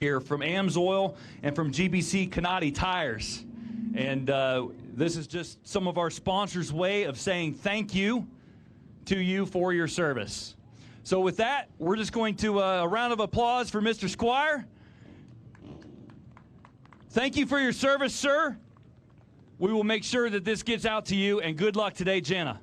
here from AMSOIL and from GBC Canati Tires. And this is just some of our sponsors' way of saying thank you to you for your service. So with that, we're just going to a round of applause for Mr. Squire. Thank you for your service, sir. We will make sure that this gets out to you, and good luck today, Jana.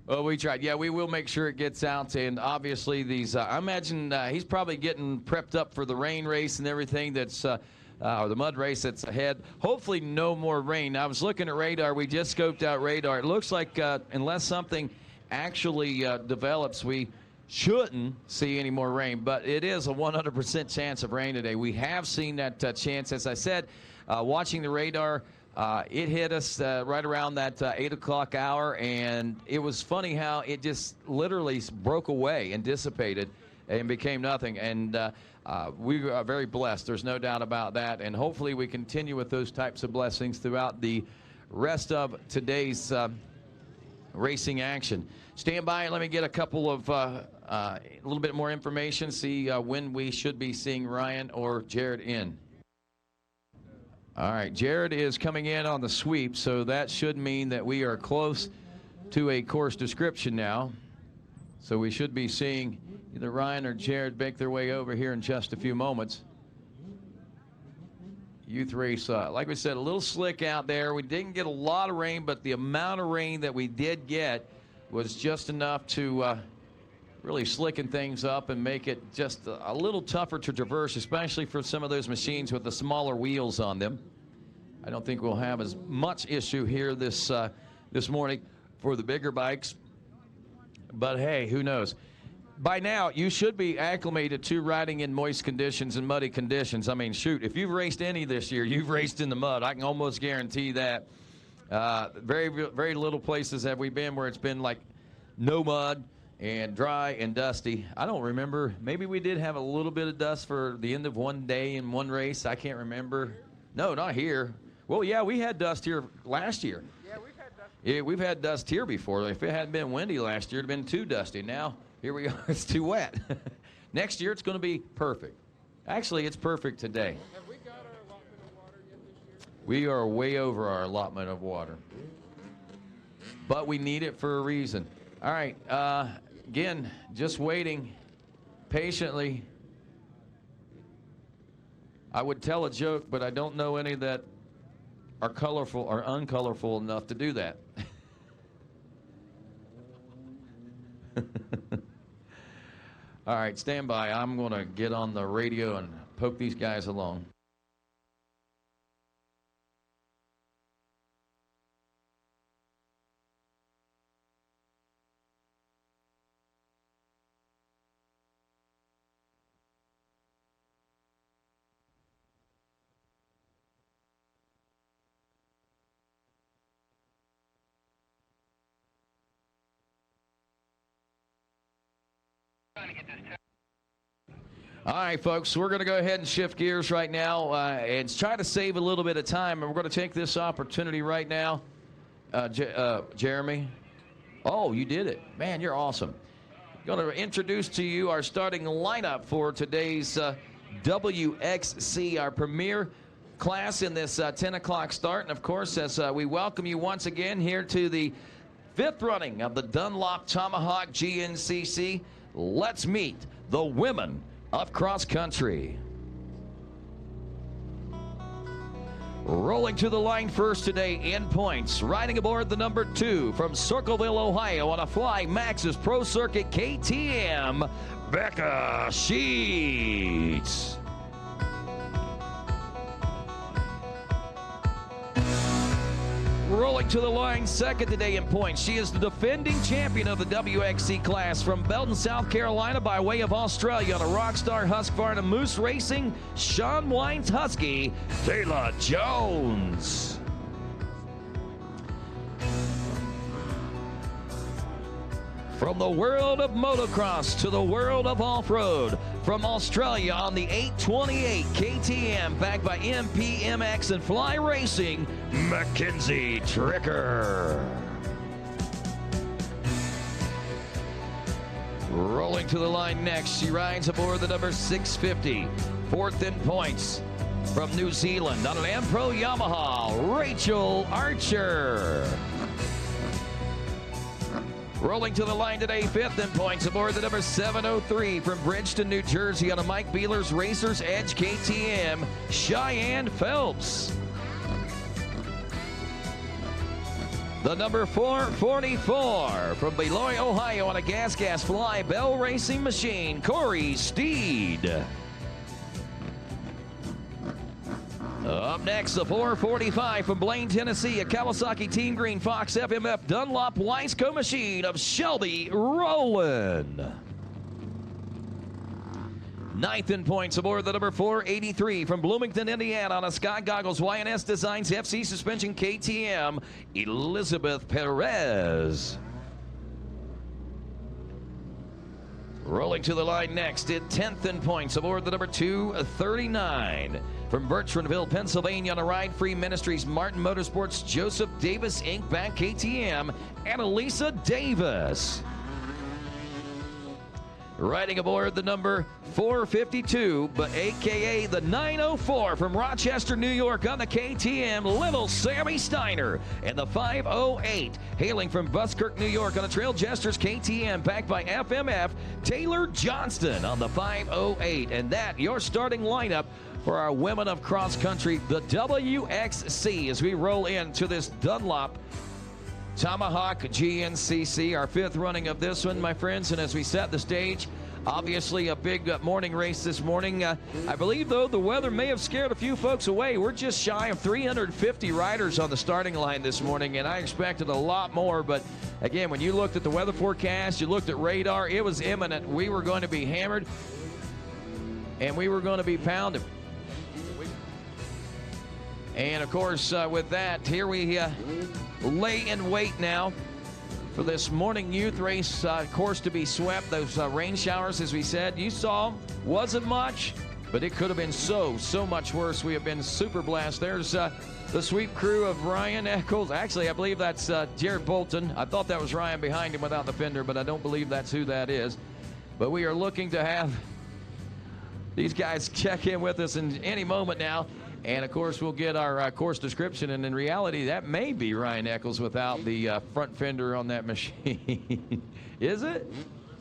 Well, we tried. Yeah, we will make sure it gets out. And obviously, these, I imagine he's probably getting prepped up for the rain race and everything that's, or the mud race that's ahead. Hopefully, no more rain. I was looking at radar. We just scoped out radar. It looks like unless something actually develops, we shouldn't see any more rain. But it is a 100% chance of rain today. We have seen that chance. As I said, watching the radar, it hit us right around that 8 o'clock hour, and it was funny how it just literally broke away and dissipated and became nothing. And we are very blessed. There's no doubt about that. And hopefully we continue with those types of blessings throughout the rest of today's racing action. Stand by and let me get a couple of a little bit more information, see when we should be seeing Ryan or Jared in. All right, Jared is coming in on the sweep, so that should mean that we are close to a course description now. So we should be seeing either Ryan or Jared make their way over here in just a few moments. Youth race, like we said, a little slick out there. We didn't get a lot of rain, but the amount of rain that we did get was just enough to really slicken things up and make it just a little tougher to traverse, especially for some of those machines with the smaller wheels on them. I don't think we'll have as much issue here this morning for the bigger bikes. But hey, who knows? By now, you should be acclimated to riding in moist conditions and muddy conditions. I mean, shoot, if you've raced any this year, you've raced in the mud. I can almost guarantee that. Very, very little places have we been where it's been like no mud and dry and dusty. I don't remember. Maybe we did have a little bit of dust for the end of one day in one race. I can't remember. No, not here. Well, yeah, we had dust here last year. Yeah, we've had dust. Yeah, we've had dust here before. If it hadn't been windy last year, it would have been too dusty. Now, here we are. It's too wet. Next year, it's going to be perfect. Actually, it's perfect today. Have we got our allotment of water yet this year? We are way over our allotment of water. But we need it for a reason. All right. Again, just waiting patiently. I would tell a joke, but I don't know any that are colorful or uncolorful enough to do that. All right, stand by. I'm going to get on the radio and poke these guys along. All right, folks, we're going to go ahead and shift gears right now and try to save a little bit of time. And we're going to take this opportunity right now. Jeremy. Oh, you did it. Man, you're awesome. Going to introduce to you our starting lineup for today's WXC, our premier class in this 10 o'clock start. And, of course, as we welcome you once again here to the fifth running of the Dunlop Tomahawk GNCC, let's meet the women of cross country. Rolling to the line first today in points, riding aboard the number 2 from Circleville, Ohio on a Fly Maxxis Pro Circuit KTM, Becca Sheets. Rolling to the line second today in points, she is the defending champion of the WXC class from Belton, South Carolina by way of Australia on a Rockstar Husqvarna Moose Racing Sean Wines Husky, Taylor Jones. From the world of motocross to the world of off-road, from Australia on the 828 KTM, backed by MPMX and Fly Racing, Mackenzie Tricker. Rolling to the line next, she rides aboard the number 650. Fourth in points from New Zealand on an Ampro Yamaha, Rachel Archer. Rolling to the line today, fifth in points aboard the number 703 from Bridgeton, New Jersey on a Mike Beeler's Racers Edge KTM, Cheyenne Phelps. The number 444 from Beloit, Ohio on a Gas Fly Bell Racing Machine, Corey Steed. Up next, the 445 from Blaine, Tennessee, a Kawasaki Team Green Fox FMF Dunlop Wiseco machine of Shelby Rowland. Ninth in points aboard the number 483 from Bloomington, Indiana on a Sky Goggles YNS Designs FC Suspension KTM, Elizabeth Perez. Rolling to the line next at 10th in points aboard the number 239 from Bertrandville, Pennsylvania on a Ride Free Ministries Martin Motorsports Joseph Davis Inc. Back KTM, Annalisa Davis. Riding aboard the number 452, but AKA the 904 from Rochester, New York on the KTM, Little Sammy Steiner. And the 508, hailing from Buskirk, New York on a Trail Jesters KTM, backed by FMF, Taylor Johnston on the 508. And that, your starting lineup for our Women of Cross Country, the WXC, as we roll into this Dunlop Tomahawk GNCC, our fifth running of this one, my friends. And as we set the stage, obviously a big morning race this morning. I believe, though, the weather may have scared a few folks away. We're just shy of 350 riders on the starting line this morning, and I expected a lot more. But again, when you looked at the weather forecast, you looked at radar, it was imminent. We were going to be hammered, and we were going to be pounded. And of course, with that, here we lay in wait now for this morning youth race course to be swept. Those rain showers, as we said, you saw, wasn't much, but it could have been so much worse. We have been super blessed. There's the sweep crew of Ryan Eccles. Actually, I believe that's Jared Bolton. I thought that was Ryan behind him without the fender, but I don't believe that's who that is. But we are looking to have these guys check in with us in any moment now. And, of course, we'll get our course description. And in reality, that may be Ryan Eccles without the front fender on that machine. Is it?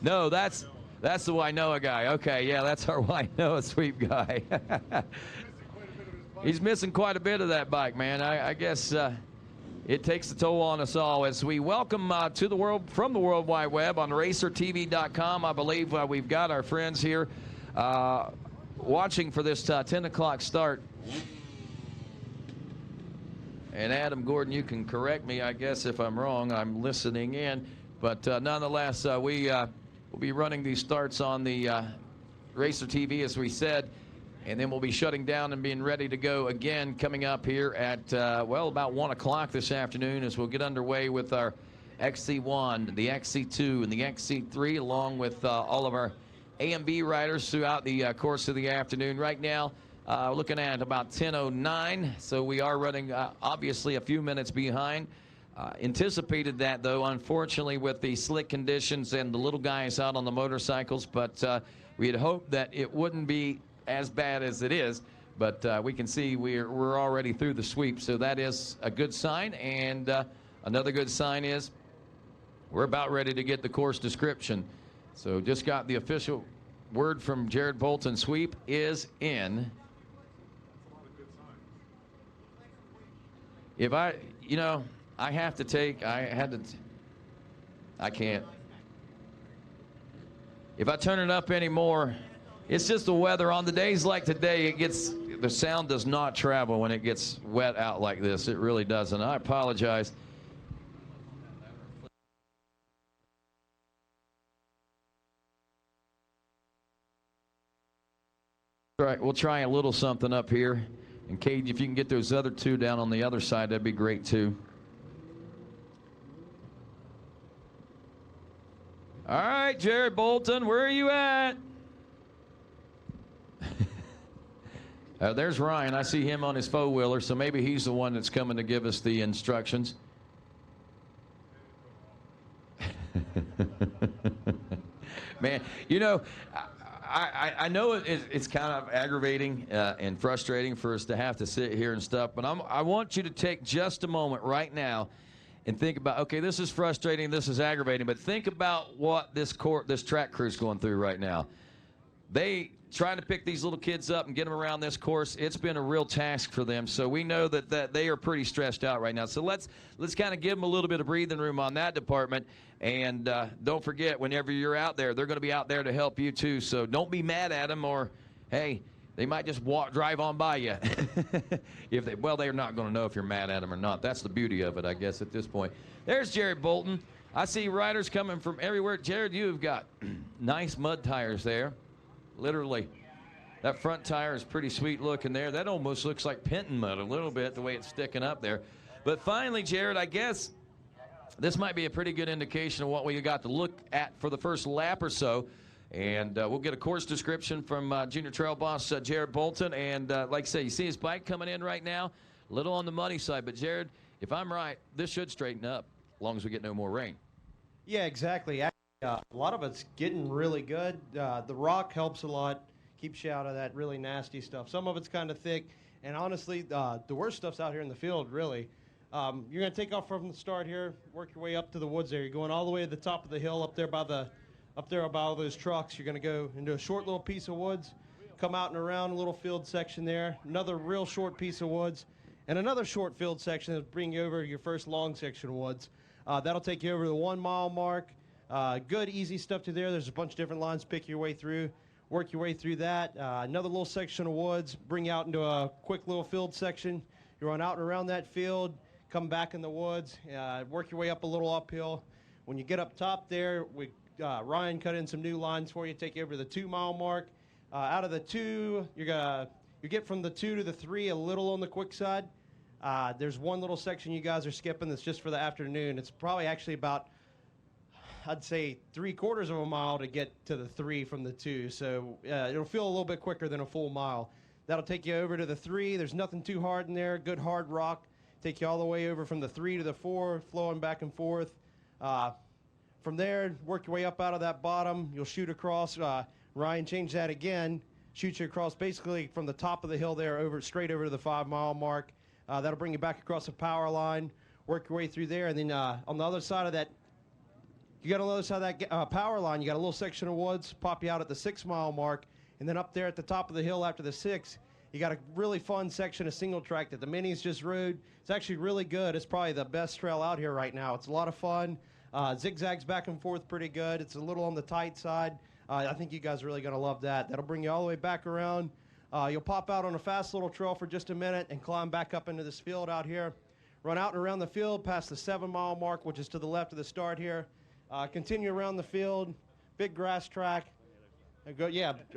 No, that's the Wainoa guy. Okay, yeah, that's our Wainoa sweep guy. He's missing quite a bit of that bike, man. I guess it takes a toll on us all as we welcome to the world, from the World Wide Web on racertv.com. I believe we've got our friends here watching for this 10 o'clock start. And Adam Gordon, you can correct me, I guess, if I'm wrong. I'm listening in. But nonetheless, we will be running these starts on the Racer TV, as we said. And then we'll be shutting down and being ready to go again coming up here at, well, about 1 o'clock this afternoon as we'll get underway with our XC1, the XC2, and the XC3, along with all of our A and B riders throughout the course of the afternoon. Right now, looking at about 10:09, so we are running obviously a few minutes behind. Anticipated that, though, unfortunately, with the slick conditions and the little guys out on the motorcycles, but we had hoped that it wouldn't be as bad as it is. But we can see we're already through the sweep, so that is a good sign. And another good sign is we're about ready to get the course description. So just got the official word from Jared Bolton. Sweep is in. If I have to take, I can't. If I turn it up anymore, it's just the weather. On the days like today, the sound does not travel when it gets wet out like this. It really doesn't. I apologize. All right, we'll try a little something up here. And Cade, if you can get those other two down on the other side, that'd be great too. All right, Jared Bolton, where are you at? There's Ryan. I see him on his four-wheeler, so maybe he's the one that's coming to give us the instructions. Man, you know, I know it's kind of aggravating and frustrating for us to have to sit here and stuff, but I want you to take just a moment right now and think about, okay, this is frustrating, this is aggravating, but think about what this track crew's going through right now. They trying to pick these little kids up and get them around this course. It's been a real task for them, so we know that they are pretty stressed out right now. So let's kind of give them a little bit of breathing room on that department. And don't forget, whenever you're out there, they're going to be out there to help you too. So don't be mad at them, or hey, they might just drive on by you. They're not going to know if you're mad at them or not. That's the beauty of it, I guess, at this point. There's Jared Bolton. I see riders coming from everywhere. Jared, you've got nice mud tires there. Literally, that front tire is pretty sweet looking there. That almost looks like Penton mud a little bit, the way it's sticking up there. But finally, Jared, I guess this might be a pretty good indication of what we got to look at for the first lap or so. And we'll get a course description from junior trail boss Jared Bolton. And like I say, you see his bike coming in right now, a little on the muddy side. But Jared, if I'm right, this should straighten up as long as we get no more rain. Yeah, exactly. A lot of it's getting really good. The rock helps a lot, keeps you out of that really nasty stuff. Some of it's kind of thick, and honestly, the worst stuff's out here in the field, really. You're going to take off from the start here, work your way up to the woods there. You're going all the way to the top of the hill up there by all those trucks. You're going to go into a short little piece of woods, come out and around a little field section there, another real short piece of woods, and another short field section that'll bring you over your first long section of woods. That'll take you over the 1 mile mark. Good, easy stuff to there. There's a bunch of different lines to pick your way through. Work your way through that. Another little section of woods, bring you out into a quick little field section. You run out and around that field, come back in the woods, work your way up a little uphill. When you get up top there, Ryan cut in some new lines for you, take you over to the 2 mile mark. Out of the 2, you get from the 2 to the 3 a little on the quick side. There's one little section you guys are skipping that's just for the afternoon. It's probably actually about, I'd say, 3/4 of a mile to get to the 3 from the 2. So it'll feel a little bit quicker than a full mile. That'll take you over to the 3. There's nothing too hard in there. Good hard rock. Take you all the way over from the 3 to the 4, flowing back and forth. From there, work your way up out of that bottom. You'll shoot across. Ryan changed that again. Shoot you across basically from the top of the hill there straight over to the 5 mile mark. That'll bring you back across the power line. Work your way through there. And then on the other side of that, you got on the other side of that power line, you got a little section of woods, pop you out at the 6 mile mark, and then up there at the top of the hill after the 6, you got a really fun section of single track that the minis just rode. It's actually really good. It's probably the best trail out here right now. It's a lot of fun. Zigzags back and forth pretty good. It's a little on the tight side. I think you guys are really going to love that. That'll bring you all the way back around. You'll pop out on a fast little trail for just a minute and climb back up into this field out here. Run out and around the field past the 7 mile mark, which is to the left of the start here. Continue around the field, big grass track.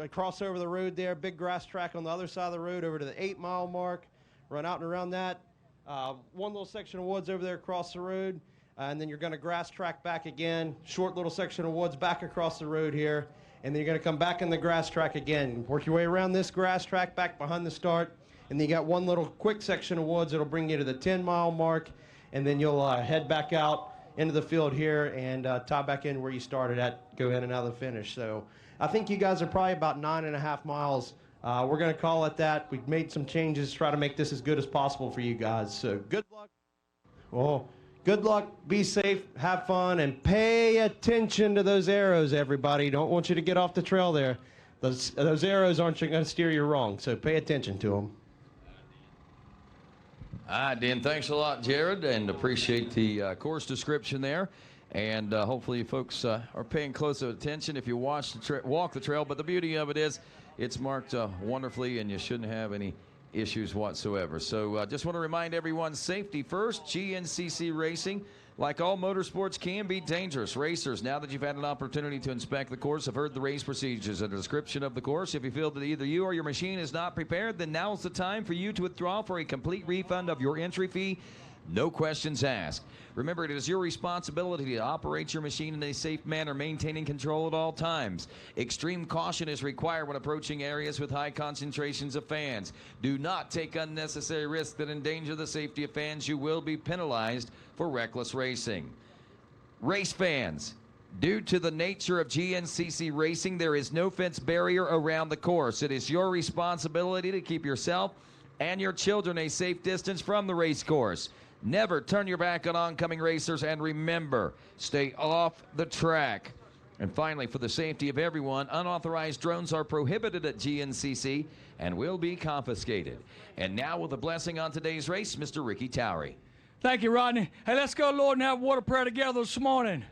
Cross over the road there, big grass track on the other side of the road over to the 8 mile mark. Run out and around that. One little section of woods over there across the road. And then you're going to grass track back again. Short little section of woods back across the road here. And then you're going to come back in the grass track again. Work your way around this grass track back behind the start. And then you got one little quick section of woods that'll bring you to the 10 mile mark. And then you'll head back out into the field here and tie back in where you started at, go in and out of the finish. So I think you guys are probably about 9.5 miles. We're going to call it that. We've made some changes to try to make this as good as possible for you guys. So good luck. Well, good luck, be safe, have fun, and pay attention to those arrows, everybody. Don't want you to get off the trail there. Those arrows aren't going to steer you wrong, so pay attention to them. All right, Dan, thanks a lot, Jared, and appreciate the course description there. And hopefully you folks are paying close attention if you walk the trail. But the beauty of it is it's marked wonderfully, and you shouldn't have any issues whatsoever. So just want to remind everyone, safety first. GNCC Racing, like all motorsports, can be dangerous. Racers, now that you've had an opportunity to inspect the course, have heard the race procedures and a description of the course. If you feel that either you or your machine is not prepared, then now's the time for you to withdraw for a complete refund of your entry fee. No questions asked. Remember, it is your responsibility to operate your machine in a safe manner, maintaining control at all times. Extreme caution is required when approaching areas with high concentrations of fans. Do not take unnecessary risks that endanger the safety of fans. You will be penalized for reckless racing. Race fans, Due to the nature of GNCC racing, there is no fence barrier around the course. It is your responsibility to keep yourself and your children a safe distance from the race course. Never turn your back on oncoming racers, and remember, stay off the track. And finally, for the safety of everyone, unauthorized drones are prohibited at GNCC and will be confiscated. And now with a blessing on today's race, Mr. Ricky Towery. Thank you, Rodney. Hey, let's go, Lord, and have a water prayer together this morning.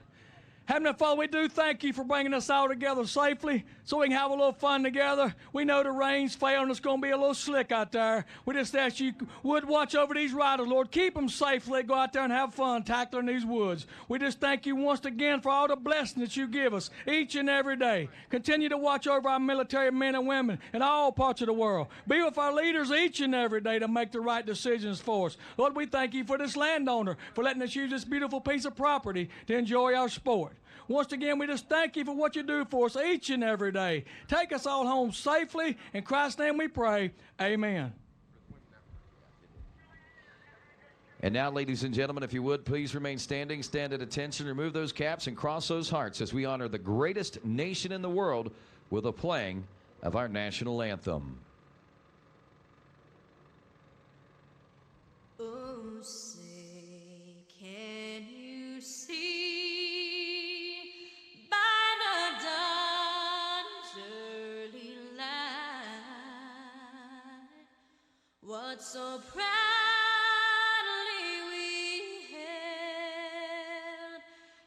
Heavenly Father, we do thank you for bringing us all together safely so we can have a little fun together. We know the rain's failing. It's going to be a little slick out there. We just ask you would watch over these riders, Lord. Keep them safe. Let go out there and have fun tackling these woods. We just thank you once again for all the blessings that you give us each and every day. Continue to watch over our military men and women in all parts of the world. Be with our leaders each and every day to make the right decisions for us. Lord, we thank you for this landowner for letting us use this beautiful piece of property to enjoy our sport. Once again, we just thank you for what you do for us each and every day. Take us all home safely. In Christ's name we pray. Amen. And now, ladies and gentlemen, if you would, please remain standing, stand at attention, remove those caps, and cross those hearts as we honor the greatest nation in the world with a playing of our national anthem. Oh, say, can you see by the dawn's early light what so proudly we hailed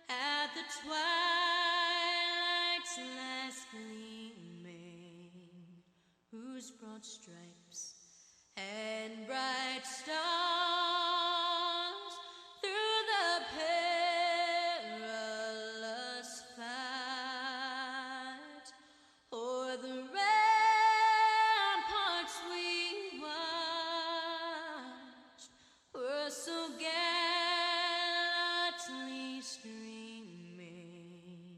at the twilight's last gleaming, whose broad stripes and bright stars through the perilous fight o'er the ramparts we watched were so gallantly streaming,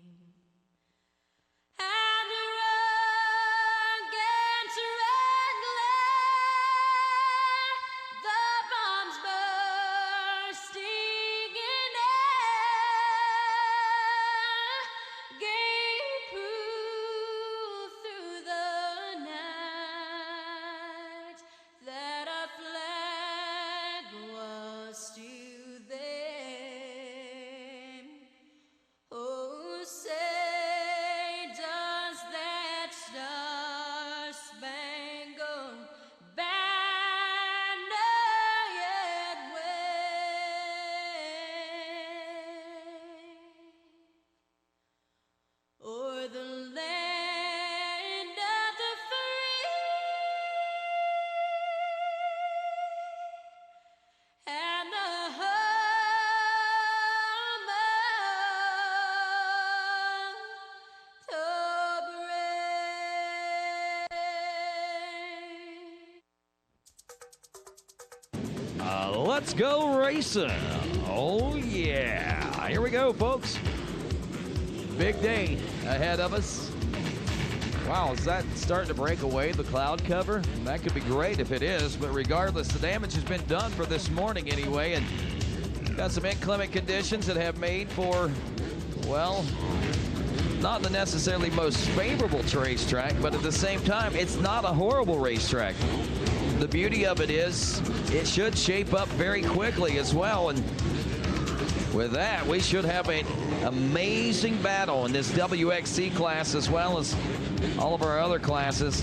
and the rugged red glare, the bombs bursting in air, gave proof through the night that our flag was still there. Oh, say, does that star-spangled banner yet wave o'er the land of the free and the home of the brave? Let's go racing. Oh, yeah. Here we go, folks. Big day ahead of us. Wow, is that starting to break away, the cloud cover? That could be great if it is, but regardless, the damage has been done for this morning anyway, and got some inclement conditions that have made for, well, not the necessarily most favorable racetrack, but at the same time, it's not a horrible racetrack. The beauty of it is it should shape up very quickly as well, and with that, we should have an amazing battle in this WXC class as well as all of our other classes.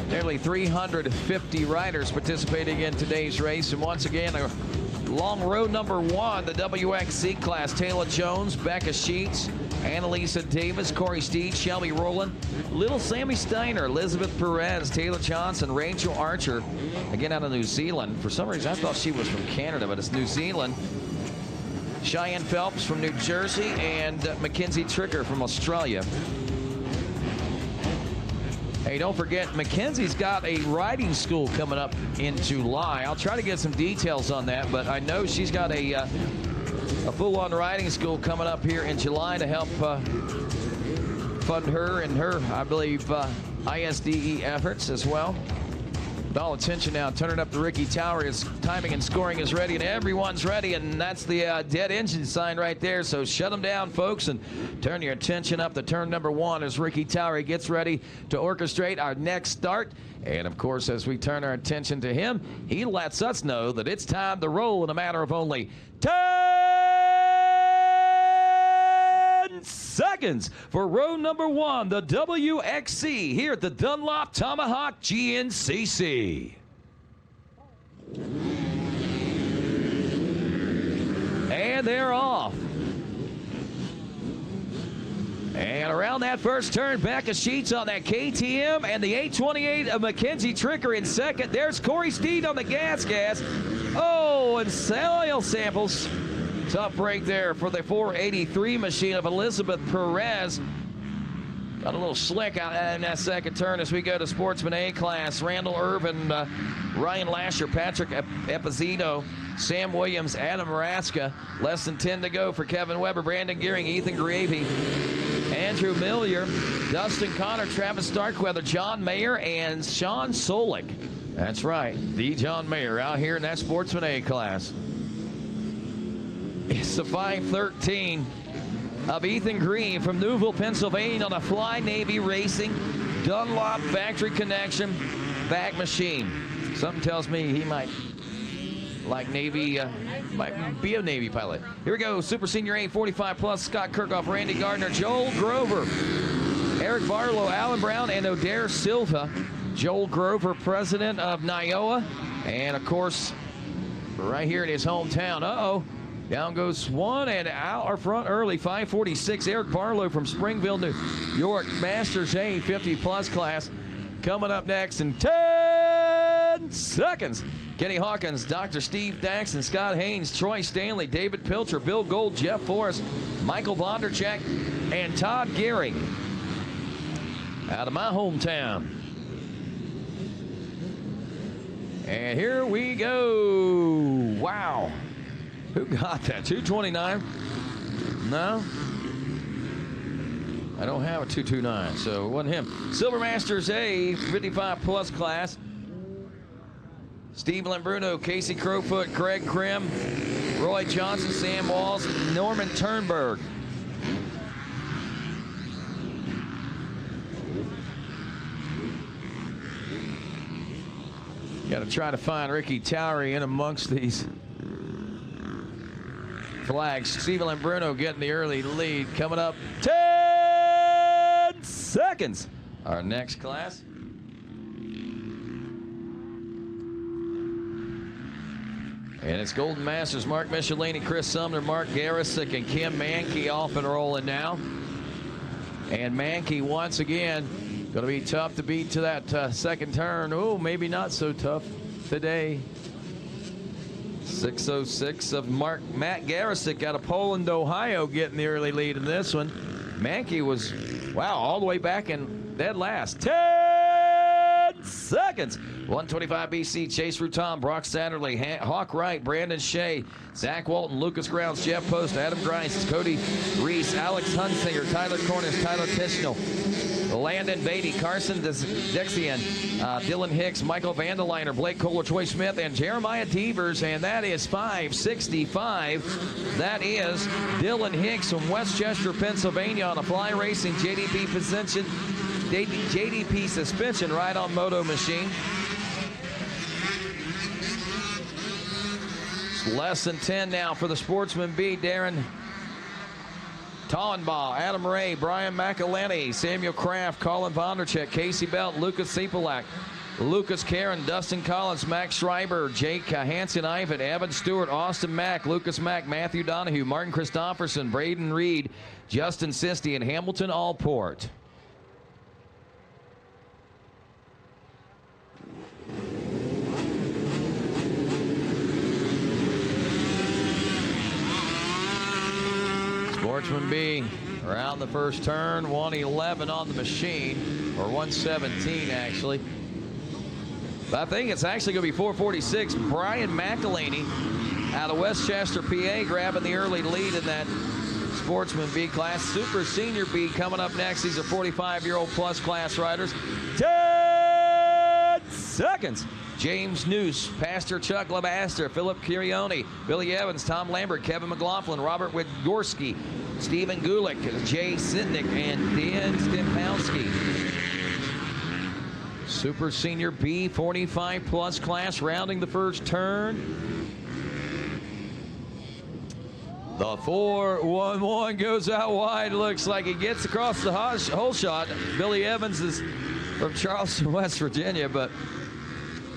Nearly 350 riders participating in today's race, and once again, along row number one, the WXC class, Taylor Jones, Becca Sheets, Annalisa Davis, Corey Steed, Shelby Rowland, Little Sammy Steiner, Elizabeth Perez, Taylor Johnson, Rachel Archer, again out of New Zealand. For some reason, I thought she was from Canada, but it's New Zealand. Cheyenne Phelps from New Jersey, and Mackenzie Tricker from Australia. Hey, don't forget, Mackenzie's got a riding school coming up in July. I'll try to get some details on that, but I know she's got a full-on riding school coming up here in July to help fund her and her, I believe, ISDE efforts as well. With all attention now, turning up to Ricky Tower. His timing and scoring is ready, and everyone's ready, and that's the dead engine sign right there. So shut them down, folks, and turn your attention up to turn number 1 as Ricky Tower gets ready to orchestrate our next start. And, of course, as we turn our attention to him, he lets us know that it's time to roll in a matter of only 10 seconds for row number 1, the WXC, here at the Dunlop Tomahawk GNCC. And they're off. And around that first turn, Becca Sheets on that KTM, and the 828 of Mackenzie Tricker in second. There's Corey Steed on the gas. Oh, and oil samples. Tough break there for the 483 machine of Elizabeth Perez. Got a little slick out in that second turn as we go to Sportsman A class. Randall Irvin, Ryan Lasher, Patrick Epizito, Sam Williams, Adam Raska. Less than 10 to go for Kevin Weber, Brandon Gearing, Ethan Gravey, Andrew Millier, Dustin Connor, Travis Starkweather, John Mayer, and Sean Solik. That's right, the John Mayer out here in that Sportsman A class. It's the 513 of Ethan Green from Newville, Pennsylvania on a Fly Navy Racing Dunlop Factory Connection back machine. Something tells me he might like Navy, might be a Navy pilot. Here we go, Super Senior 845 plus, Scott Kirkhoff, Randy Gardner, Joel Grover, Eric Barlow, Alan Brown, and Odair Silva. Joel Grover, president of NIOA, and of course, right here in his hometown. Down goes one and out our front early, 546. Eric Barlow from Springville, New York, Masters A 50 plus class. Coming up next in 10 seconds. Kenny Hawkins, Dr. Steve Daxon, Scott Haynes, Troy Stanley, David Pilcher, Bill Gold, Jeff Forrest, Michael Vondercheck, and Todd Gehring. Out of my hometown. And here we go. Wow. Who got that? 229? No? I don't have a 229, so it wasn't him. Silver Masters A 55 plus class. Steve Lembruno, Casey Crowfoot, Craig Krim, Roy Johnson, Sam Walls, Norman Turnberg. Got to try to find Ricky Towery in amongst these flags. Steven Lembruno getting the early lead. Coming up 10 seconds. Our next class. And it's Golden Masters. Mark Michelini, Chris Sumner, Mark Garisick, and Kim Mankey off and rolling now. And Mankey once again going to be tough to beat to that second turn. Oh, maybe not so tough today. 606 of Matt Garisick out of Poland, Ohio, getting the early lead in this one. Mankey was, wow, all the way back in dead last. 10 seconds. 125 BC, Chase Rutan, Brock Satterley, Hawk Wright, Brandon Shea, Zach Walton, Lucas Grounds, Jeff Post, Adam Grice, Cody Reese, Alex Hunsinger, Tyler Cornish, Tyler Tishnell, Landon Beatty, Carson Dexian, Dylan Hicks, Michael Vandeliner, Blake Kohler, Troy Smith, and Jeremiah Devers, and that is 565. That is Dylan Hicks from Westchester, Pennsylvania on a Fly Racing JDP position, JDP suspension right on Moto Machine. It's less than 10 now for the Sportsman B. Darren Tallenbaugh, Adam Ray, Brian McElhenney, Samuel Kraft, Colin Vondercheck, Casey Belt, Lucas Siepelak, Lucas Karen, Dustin Collins, Max Schreiber, Jake Hansen Ivan, Evan Stewart, Austin Mack, Lucas Mack, Matthew Donahue, Martin Christofferson, Braden Reed, Justin Sisti, and Hamilton Allport. Sportsman B around the first turn, 111 on the machine, or 117 actually. But I think it's actually going to be 446. Brian McElhaney out of Westchester, PA, grabbing the early lead in that Sportsman B class. Super Senior B coming up next. These are 45-year-old plus class riders. 10 seconds. James Noose, Pastor Chuck LeMaster, Philip Curioni, Billy Evans, Tom Lambert, Kevin McLaughlin, Robert Wigorski, Stephen Gulick, Jay Sidnick, and Dan Stempowski. Super Senior B 45 plus class rounding the first turn. The 4-1-1 goes out wide. Looks like he gets across the hole shot. Billy Evans is from Charleston, West Virginia, but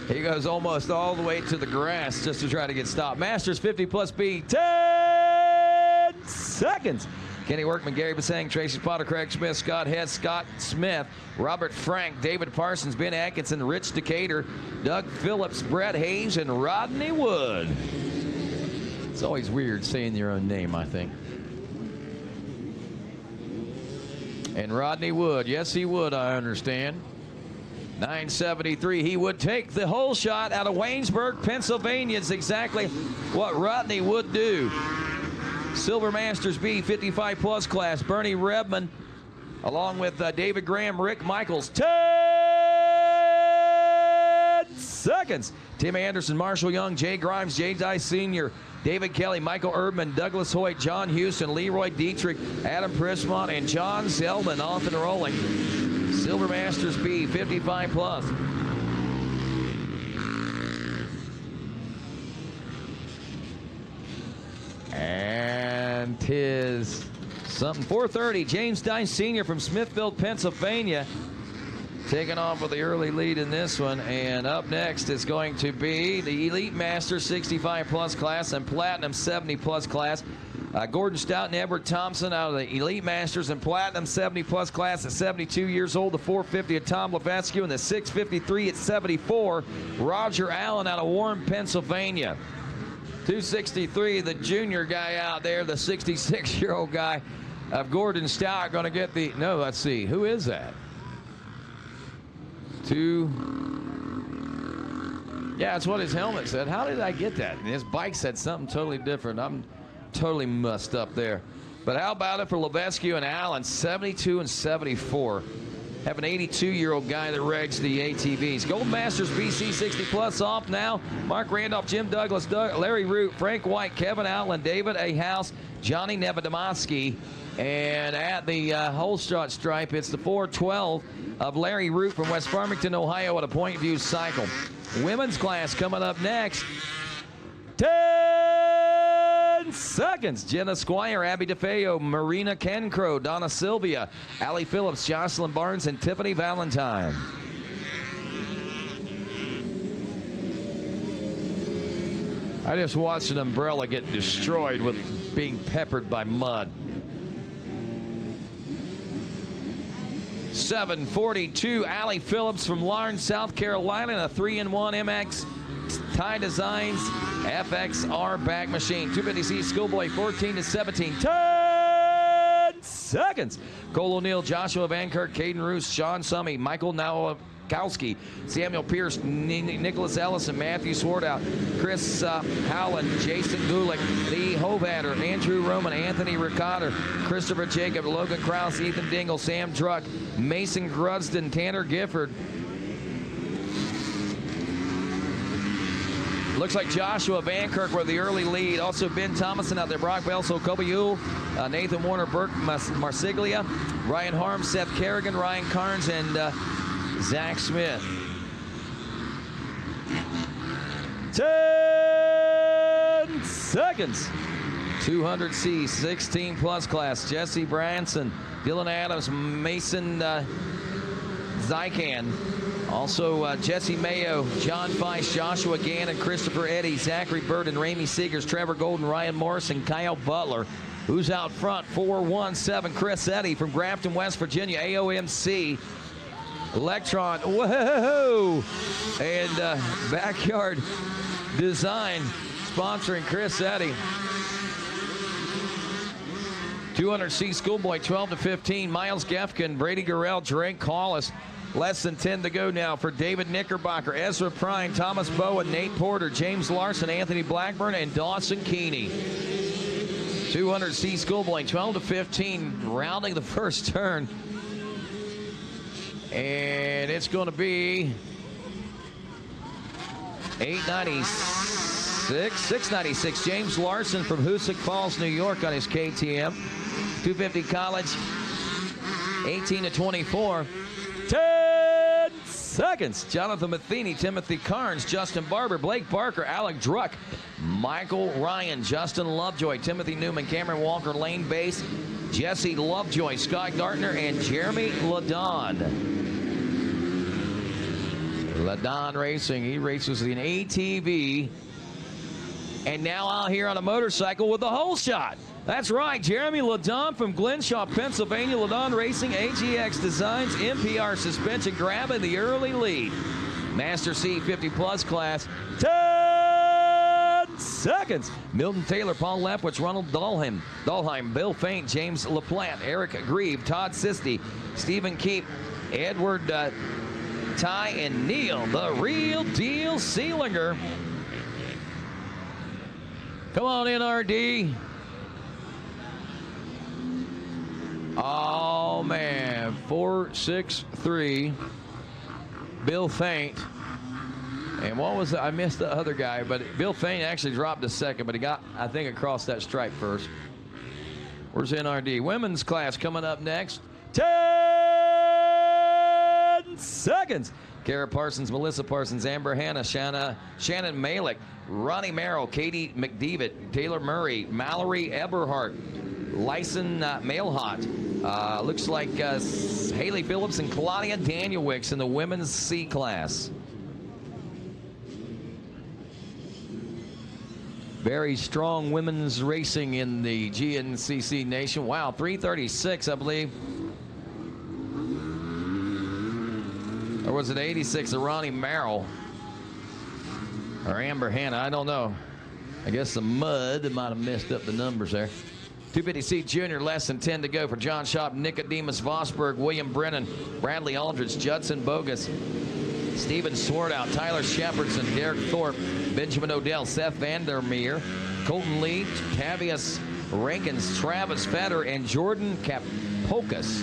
he goes almost all the way to the grass just to try to get stopped. Masters 50 plus B, 10 seconds. Kenny Workman, Gary Basang, Tracy Potter, Craig Smith, Scott Hess, Scott Smith, Robert Frank, David Parsons, Ben Atkinson, Rich Decatur, Doug Phillips, Brett Hayes, and Rodney Wood. It's always weird saying your own name, I think. And Rodney Wood, yes, he would, I understand. 973, he would take the hole shot out of Waynesburg, Pennsylvania. It's exactly what Rodney would do. Silver Masters B 55 plus class, Bernie Redman, along with David Graham, Rick Michaels, 10 seconds. Tim Anderson, Marshall Young, Jay Grimes, Jay Dice Sr., David Kelly, Michael Erdman, Douglas Hoyt, John Houston, Leroy Dietrich, Adam Prismont, and John Zelman off and rolling. Silver Masters B 55 plus. And 'tis something. 430, James Dice Sr. from Smithfield, Pennsylvania, taking off with the early lead in this one. And up next is going to be the Elite Master 65 plus class and Platinum 70 plus class. Gordon Stout and Edward Thompson out of the Elite Masters and Platinum 70 plus class at 72 years old. The 450 at Tom Levesque and the 653 at 74. Roger Allen out of Warren, Pennsylvania. 263, the junior guy out there, the 66-year-old guy of Gordon Stout, going to get the, no, let's see, who is that? Yeah, that's what his helmet said. How did I get that? And his bike said something totally different. I'm totally mussed up there. But how about it for Levesque and Allen, 72 and 74. Have an 82-year-old guy that regs the ATVs. Gold Masters BC 60 plus off now. Mark Randolph, Jim Douglas, Larry Root, Frank White, Kevin Outland, David A. House, Johnny Nevedomowski. And at the hole shot stripe, it's the 412 of Larry Root from West Farmington, Ohio, at a Point View cycle. Women's class coming up next. 10 seconds. Jenna Squire, Abby DeFeo, Marina Kencrow, Donna Sylvia, Allie Phillips, Jocelyn Barnes, and Tiffany Valentine. I just watched an umbrella get destroyed with being peppered by mud. 742, Allie Phillips from Lawrence, South Carolina, a 3-in-1 MX Tie Designs FXR bag machine. 250C Schoolboy, 14 to 17. 10 seconds. Cole O'Neill, Joshua Van Kirk, Caden Roos, Sean Summy, Michael Nowakowski, Samuel Pierce, Nicholas Ellison, Matthew Swartout, Chris Howland, Jason Gulick, Lee Hovatter, Andrew Roman, Anthony Ricotta, Christopher Jacob, Logan Krause, Ethan Dingle, Sam Druck, Mason Grudston, Tanner Gifford. Looks like Joshua Van Kirk with the early lead. Also Ben Thomason out there, Brock Belso, Kobe Yule, Nathan Warner, Burke Marsiglia, Ryan Harm, Seth Kerrigan, Ryan Carnes, and Zach Smith. 10 seconds. 200C 16 plus class. Jesse Branson, Dylan Adams, Mason Zykan. Also, Jesse Mayo, John Feiss, Joshua Gannon, Christopher Eddy, Zachary Burton, Ramey Seegers, Trevor Golden, Ryan Morrison, Kyle Butler. Who's out front? 417, Chris Eddy from Grafton, West Virginia, AOMC. Electron, whoa! And Backyard Design sponsoring Chris Eddy. 200C Schoolboy, 12 to 15. Miles Gefkin, Brady Gurrell, Drake Collis. Less than 10 to go now for David Knickerbocker, Ezra Prine, Thomas Bowen, Nate Porter, James Larson, Anthony Blackburn, and Dawson Keeney. 200C Schoolboy, 12 to 15, rounding the first turn. And it's going to be 696. James Larson from Hoosick Falls, New York on his KTM. 250 college, 18 to 24. 10 seconds. Jonathan Matheny, Timothy Carnes, Justin Barber, Blake Barker, Alec Druck, Michael Ryan, Justin Lovejoy, Timothy Newman, Cameron Walker, Lane Bass, Jesse Lovejoy, Scott Gardner, and Jeremy Ladon. Ladon Racing, he races an ATV. And now out here on a motorcycle with a hole shot. That's right, Jeremy Ladon from Glenshaw, Pennsylvania. Ladon Racing, AGX Designs, MPR Suspension, grabbing the early lead. Master C 50 plus class, 10 seconds. Milton Taylor, Paul Lepwich, Ronald Dahlheim, Bill Faint, James LaPlante, Eric Grieve, Todd Sisti, Stephen Keep, Edward Ty, and Neil, the real deal Seelinger. Come on, NRD. Oh, man. 4-6-3. Bill Faint. And what was it? I missed the other guy, but Bill Faint actually dropped a second, but he got, I think, across that stripe first. Where's NRD? Women's class coming up next. 10 seconds. Kara Parsons, Melissa Parsons, Amber Hanna, Shannon Malik, Ronnie Merrill, Katie McDevitt, Taylor Murray, Mallory Eberhardt, Lyson Mailhot. Looks like Haley Phillips and Claudia Danielwicks in the women's C class. Very strong women's racing in the GNCC nation. Wow, 336, I believe. Or was it 86 of Ronnie Merrill? Or Amber Hanna, I don't know. I guess the mud might have messed up the numbers there. 250C Junior, less than 10 to go for John Schaub, Nicodemus Vosberg, William Brennan, Bradley Aldridge, Judson Bogus, Steven Swartout, Tyler Shepardson, Derek Thorpe, Benjamin Odell, Seth Vandermeer, Colton Lee, Tavius Rankins, Travis Fetter, and Jordan Kalpokas.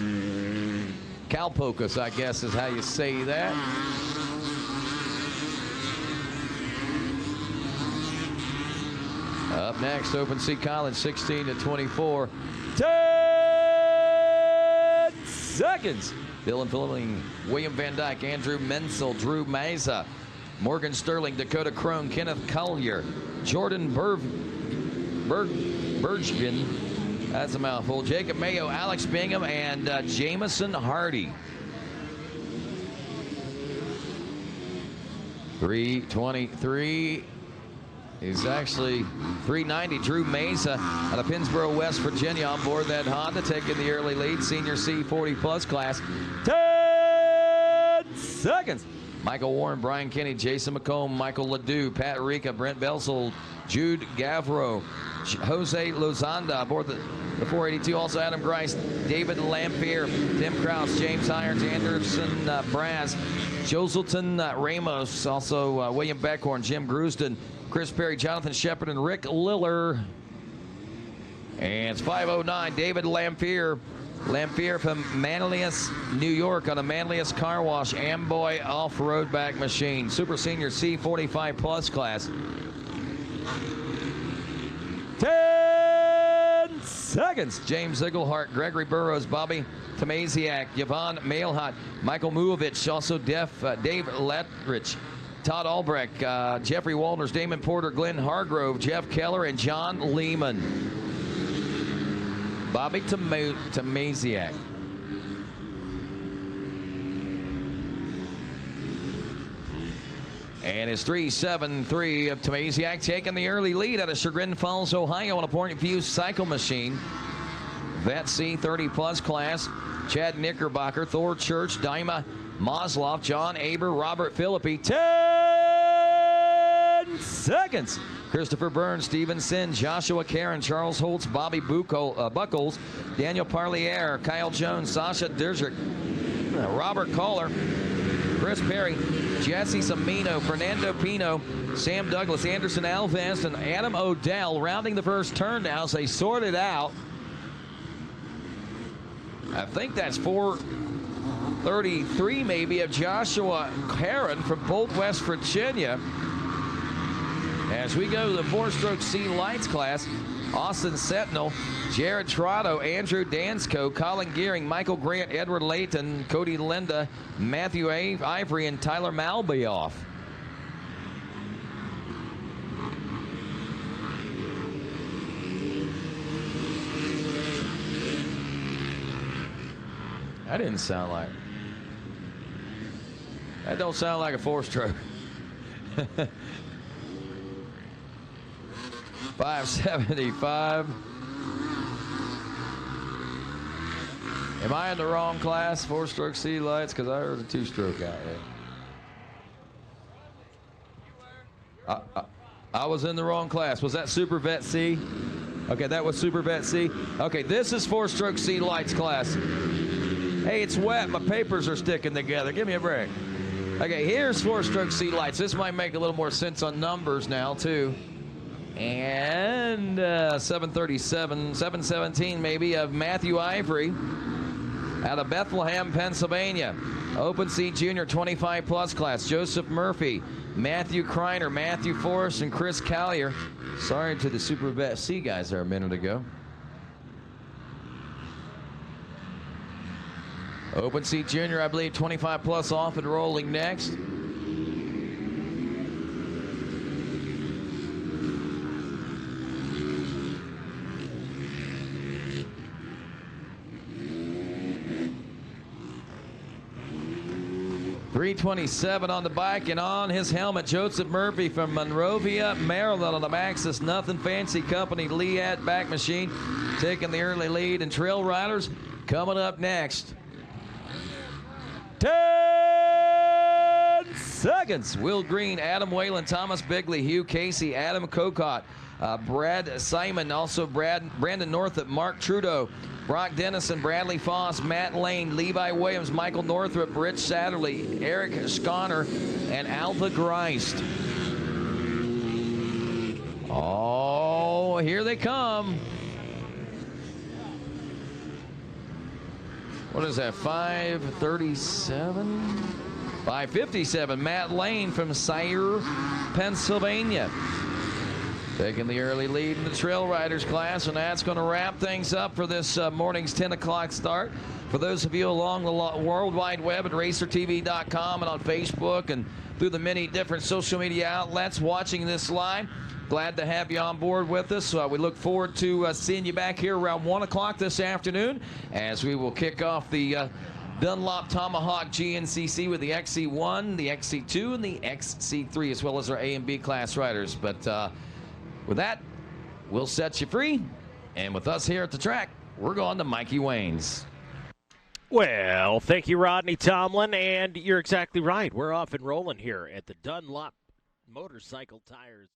Kalpokas, I guess is how you say that. Up next, Open Sea College, 16 to 24. 10 seconds. Dylan Fleming, William Van Dyke, Andrew Menzel, Drew Meza, Morgan Sterling, Dakota Crone, Kenneth Collier, Jordan Bergvin, that's a mouthful, Jacob Mayo, Alex Bingham, and Jamison Hardy. 323 is actually 390. Drew Mesa out of Pennsboro, West Virginia, on board that Honda, taking the early lead. Senior C40 plus class. 10 seconds. Michael Warren, Brian Kenny, Jason McComb, Michael Ledoux, Pat Rica, Brent Belsel, Jude Gavro, Jose Lozanda aboard the 482. Also Adam Grice, David Lampier, Tim Kraus, James Irons, Anderson Braz, Joselton Ramos, also William Beckhorn, Jim Grusden, Chris Perry, Jonathan Shepard, and Rick Liller. And it's 509, David Lampier from Manlius, New York, on a Manlius Car Wash Amboy off-road back machine. Super Senior C45 plus class. 10 seconds. James Ziegelhart, Gregory Burrows, Bobby Tomasiak, Yvonne Mailhot, Michael Muovich, also Dave Letrich, Todd Albrecht, Jeffrey Walters, Damon Porter, Glenn Hargrove, Jeff Keller, and John Lehman. Bobby Tomasiak. And it's 373 of Tomasiak, taking the early lead out of Chagrin Falls, Ohio, on a Point View cycle machine. Vet C30 plus class. Chad Knickerbocker, Thor Church, Daima Mosloff, John Aber, Robert Philippi. 10 seconds. Christopher Burns, Steven Sin, Joshua Karen, Charles Holtz, Bobby Buckles, Daniel Parlier, Kyle Jones, Sasha Dirzik, Robert Kohler, Chris Perry, Jesse Samino, Fernando Pino, Sam Douglas, Anderson Alves, and Adam Odell rounding the first turn now as they sort it out. I think that's 433 maybe of Joshua Karen from Bolt, West Virginia. As we go to the 4-stroke C lights class, Austin Sentinel, Jared Trotto, Andrew Dansko, Colin Gearing, Michael Grant, Edward Layton, Cody Linda, Matthew Ivory, and Tyler Malbioff. That didn't sound like. That don't sound like a 4-stroke. 575. Am I in the wrong class? 4-stroke C lights? Because I heard a 2-stroke out there. I was in the wrong class. Was that Super Vet C? Okay, that was Super Vet C. Okay, this is 4-stroke C lights class. Hey, it's wet. My papers are sticking together. Give me a break. Okay, here's 4-stroke C lights. This might make a little more sense on numbers now, too. And 737, 717 maybe of Matthew Ivory out of Bethlehem, Pennsylvania. Open Seat Junior 25 plus class. Joseph Murphy, Matthew Kreiner, Matthew Forrest, and Chris Callier. Sorry to the Super Vet C guys there a minute ago. Open Seat Junior, I believe, 25 plus off and rolling next. .327 on the bike and on his helmet, Joseph Murphy from Monrovia, Maryland on the Maxxis Nothing Fancy Company Lead back machine, taking the early lead. And Trail Riders coming up next. 10 seconds. Will Green, Adam Whalen, Thomas Bigley, Hugh Casey, Adam Kokot, Brad Simon, also Brandon Northup, Mark Trudeau, Brock Dennison, Bradley Foss, Matt Lane, Levi Williams, Michael Northrup, Rich Satterley, Eric Sconner, and Alpha Greist. Oh, here they come. What is that, 537? 557, Matt Lane from Sire, Pennsylvania. Taking the early lead in the Trail Riders class, and that's going to wrap things up for this morning's 10 o'clock start. For those of you along the World Wide Web at racertv.com and on Facebook and through the many different social media outlets watching this live, glad to have you on board with us. We look forward to seeing you back here around 1 o'clock this afternoon as we will kick off the Dunlop Tomahawk GNCC with the XC1, the XC2, and the XC3, as well as our A and B class riders. But with that, we'll set you free. And with us here at the track, we're going to Mikey Wayne's. Well, thank you, Rodney Tomlin. And you're exactly right. We're off and rolling here at the Dunlop Motorcycle Tires.